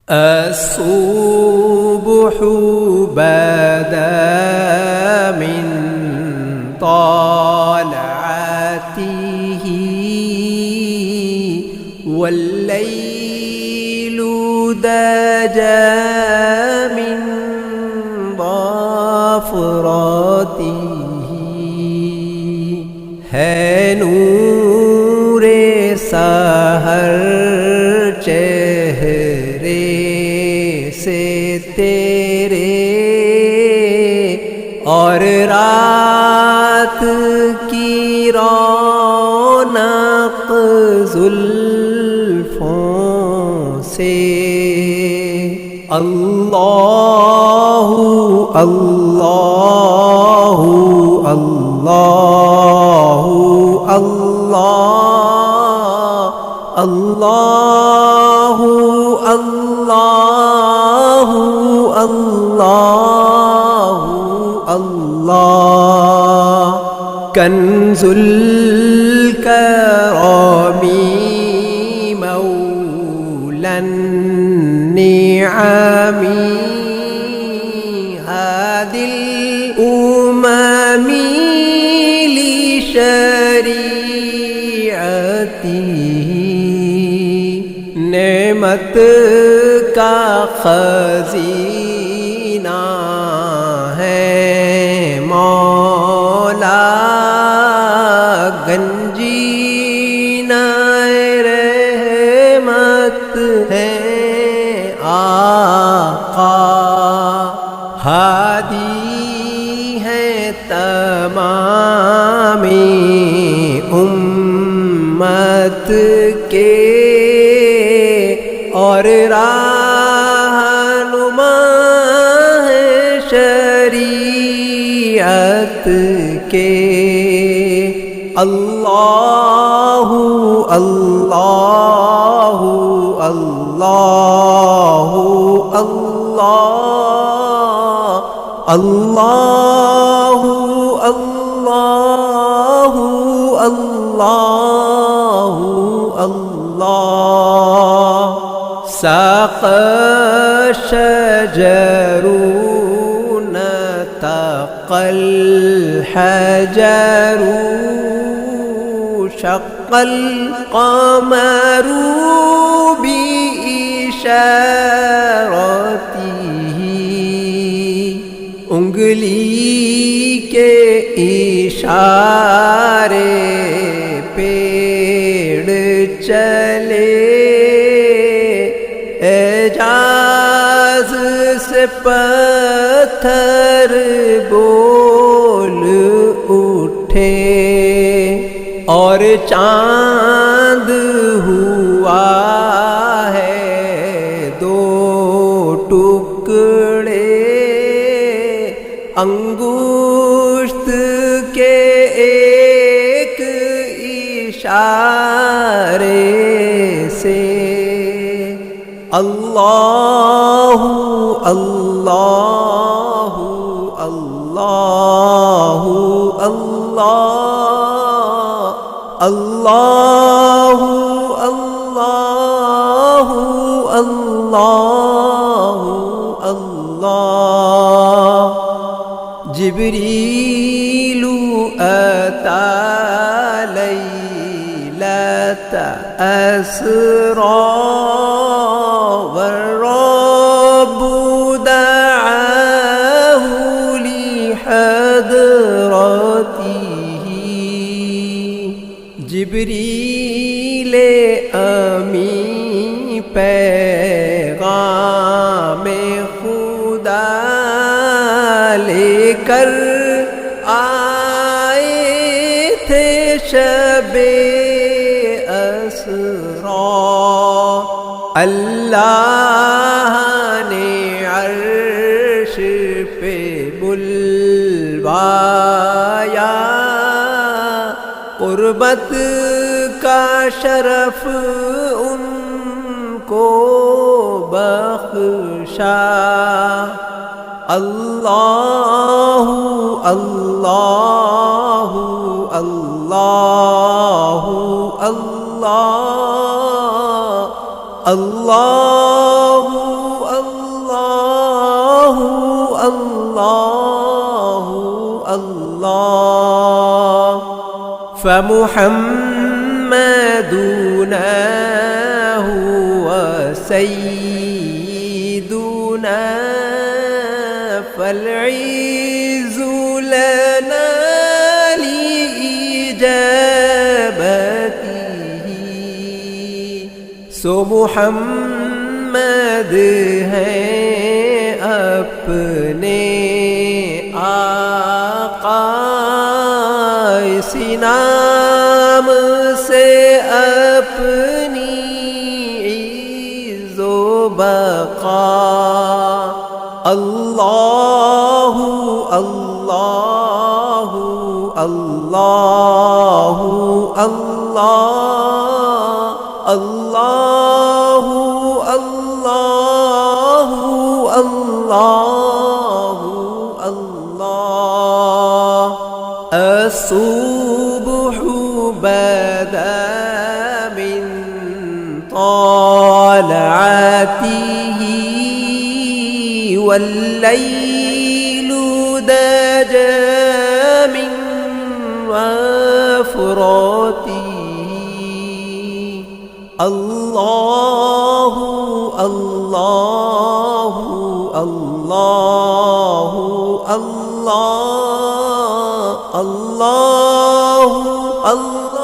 الصبح بدا من طلعته والليل دجى من ضافراته ہے نور سحر چہرے سے تیرے اور رات کی رونق زلفوں سے اللہ اللہ اللہ اللہ اللہ اللہ اللہ اللہ کنز الکرام مولا النعم هادي الأمم لشريعته نعمت کا خزینہ ہے مولا گنجینہ رحمت ہے آقا ہادی ہے تمام امت کے اور رہنما ہے شریعت کے اللہ اللہ اللہ اللہ اللہ اللہ اللہ اللہ ساق الشجر نطق الحجر شق القمر بإشارته انگلی کے اشارے پیڑ چلے اعجاز سے پتھر بول اٹھے اور چاند ہوا ہے دو ٹکڑے انگشت کے ایک اشارے سے اللہ اللہ اللہ اللہ اللہ اللہ اللہ اللہ جبریل أتى ليلة أسرى والرب دعاه لحضرته جبریل امی پیغام خدا لے کر آئے تھے شب اسرا اللہ نے عرش پہ بلوایا قربت کا شرف ان کو بخشا اللہ اللہ اللہ اللہ اللہ الله فمحمدنا هو سيدنا فالعز لنا لإجابته سو محمد ہے اپنے آقا اسی نام سے اپنی عز و بقا اللہ اللہ اللہ اللہ اللہ اللہ اللہ اللہ الصبح بدا من طلعته والليل دجى من وفراته الله الله الله الله الله الله